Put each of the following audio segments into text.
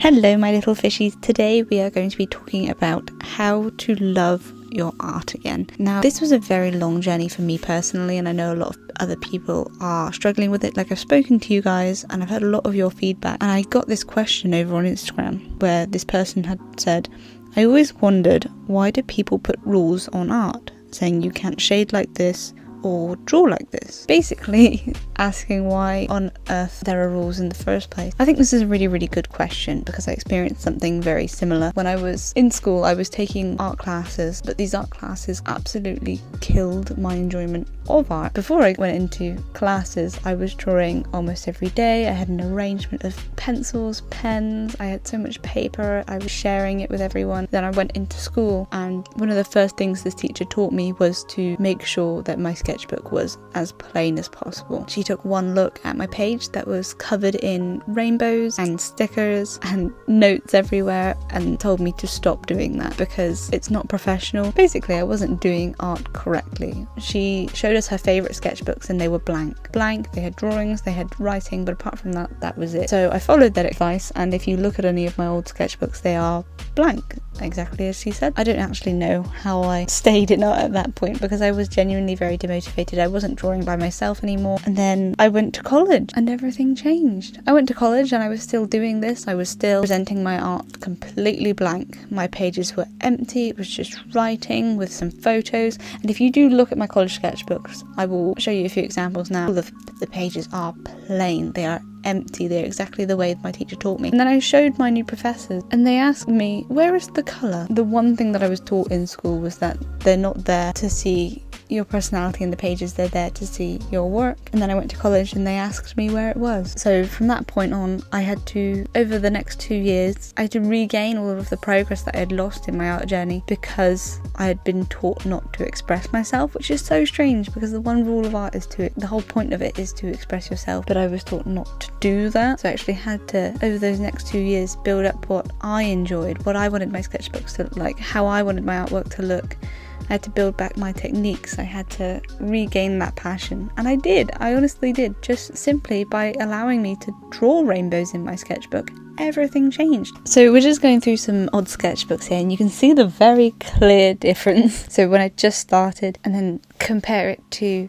Hello my little fishies, today we are going to be talking about how to love your art again. Now this was a very long journey for me personally, and I know a lot of other people are struggling with it. Like, I've spoken to you guys and I've heard a lot of your feedback, and I got this question over on Instagram where this person had said, I always wondered, why do people put rules on art saying you can't shade like this or draw like this? Basically asking why on earth there are rules in the first place. I think this is a really good question because I experienced something very similar. When I was in school, I was taking art classes, but these art classes absolutely killed my enjoyment of art. Before I went into classes, I was drawing almost every day. I had an arrangement of pencils, pens, I had so much paper, I was sharing it with everyone. Then I went into school, and one of the first things this teacher taught me was to make sure that my sketchbook was as plain as possible. She took one look at my page that was covered in rainbows and stickers and notes everywhere and told me to stop doing that because it's not professional. Basically, I wasn't doing art correctly. She showed us her favourite sketchbooks and they were blank. They had drawings, they had writing, but apart from that, that was it. So I followed that advice, and if you look at any of my old sketchbooks, they are blank, exactly as she said. I don't actually know how I stayed in art at that point because I was genuinely very demotivated. I wasn't drawing by myself anymore. And then I went to college and everything changed. I went to college and I was still doing this. I was still presenting my art completely blank. My pages were empty. It was just writing with some photos. And if you do look at my college sketchbooks, I will show you a few examples now. The pages are plain. They are empty. They're exactly the way my teacher taught me. And then I showed my new professors and they asked me, where is the colour? The one thing that I was taught in school was that they're not there to see your personality in the pages, they're there to see your work. And then I went to college and they asked me where it was. So from that point on, I had to, over the next 2 years, I had to regain all of the progress that I had lost in my art journey because I had been taught not to express myself, which is so strange because the one rule of art is the whole point of it is to express yourself, but I was taught not to do that. So I actually had to, over those next 2 years, build up what I enjoyed, what I wanted my sketchbooks to look like, how I wanted my artwork to look. I had to build back my techniques. I had to regain that passion. And I did. I honestly did. Just simply by allowing me to draw rainbows in my sketchbook, everything changed. So we're just going through some odd sketchbooks here and you can see the very clear difference. So when I just started and then compare it to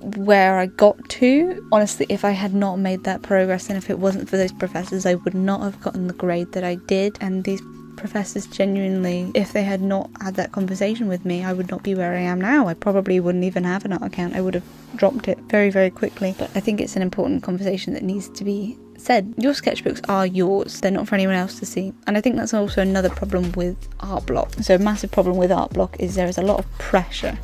where I got to, honestly, if I had not made that progress and if it wasn't for those professors, I would not have gotten the grade that I did. And these professors genuinely, if they had not had that conversation with me, I would not be where I am now. I probably wouldn't even have an art account. I would have dropped it very quickly. But I think it's an important conversation that needs to be said. Your sketchbooks are yours. They're not for anyone else to see. And I think that's also another problem with art block. So a massive problem with art block is there is a lot of pressure.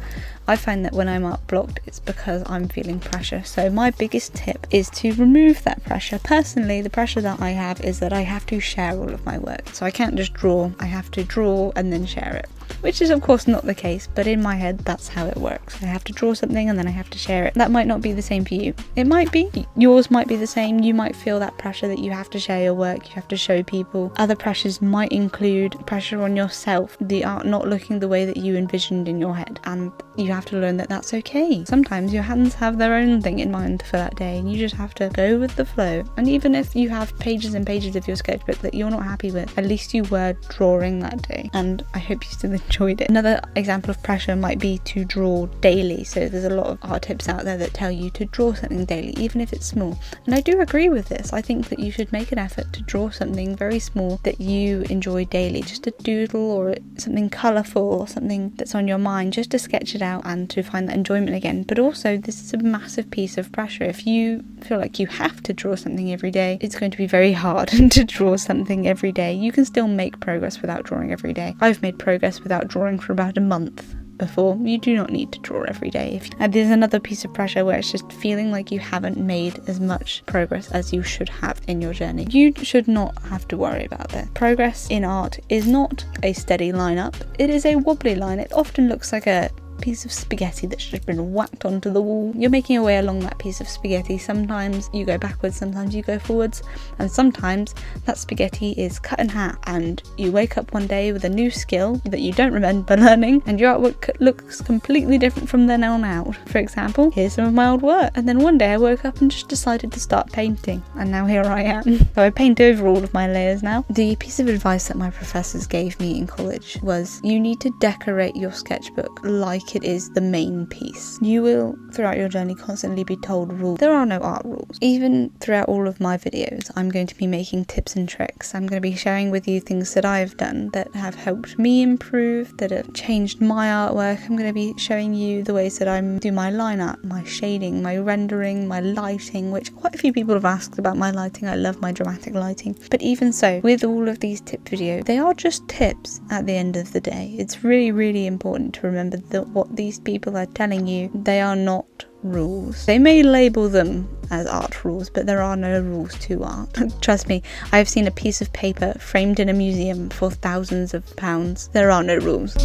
I find that when I'm art blocked, it's because I'm feeling pressure. So my biggest tip is to remove that pressure. Personally, the pressure that I have is that I have to share all of my work. So I can't just draw. I have to draw and then share it, which is of course not the case, but in my head, that's how it works. I have to draw something and then I have to share it. That might not be the same for you. It might be. Yours might be the same. You might feel that pressure that you have to share your work, you have to show people. Other pressures might include pressure on yourself, the art not looking the way that you envisioned in your head, and you have to learn that that's okay. Sometimes your hands have their own thing in mind for that day and you just have to go with the flow. And even if you have pages and pages of your sketchbook that you're not happy with, at least you were drawing that day, and I hope you still enjoyed it. Another example of pressure might be to draw daily. So there's a lot of art tips out there that tell you to draw something daily, even if it's small. And I do agree with this. I think that you should make an effort to draw something very small that you enjoy daily, just a doodle or something colourful or something that's on your mind, just to sketch it out and to find that enjoyment again. But also, this is a massive piece of pressure. If you feel like you have to draw something every day, it's going to be very hard to draw something every day. You can still make progress without drawing every day. I've made progress without drawing for about a month before. You do not need to draw every day. And there's another piece of pressure where it's just feeling like you haven't made as much progress as you should have in your journey. You should not have to worry about that. Progress in art is not a steady line up. It is a wobbly line. It often looks like a piece of spaghetti that's just been whacked onto the wall. You're making your way along that piece of spaghetti. Sometimes you go backwards, sometimes you go forwards, and sometimes that spaghetti is cut in half, and you wake up one day with a new skill that you don't remember learning, and your artwork looks completely different from then on out. For example, here's some of my old work. And then one day I woke up and just decided to start painting, and now here I am. So I paint over all of my layers now. The piece of advice that my professors gave me in college was, you need to decorate your sketchbook like it is the main piece. You will, throughout your journey, constantly be told rules. There are no art rules. Even throughout all of my videos, I'm going to be making tips and tricks. I'm going to be sharing with you things that I've done that have helped me improve, that have changed my artwork. I'm going to be showing you the ways that I do my line art, my shading, my rendering, my lighting, which quite a few people have asked about my lighting. I love my dramatic lighting. But even so, with all of these tip videos, they are just tips at the end of the day. It's really, really important to remember that what these people are telling you, they are not rules. They may label them as art rules, but there are no rules to art. Trust me, I have seen a piece of paper framed in a museum for thousands of pounds. There are no rules.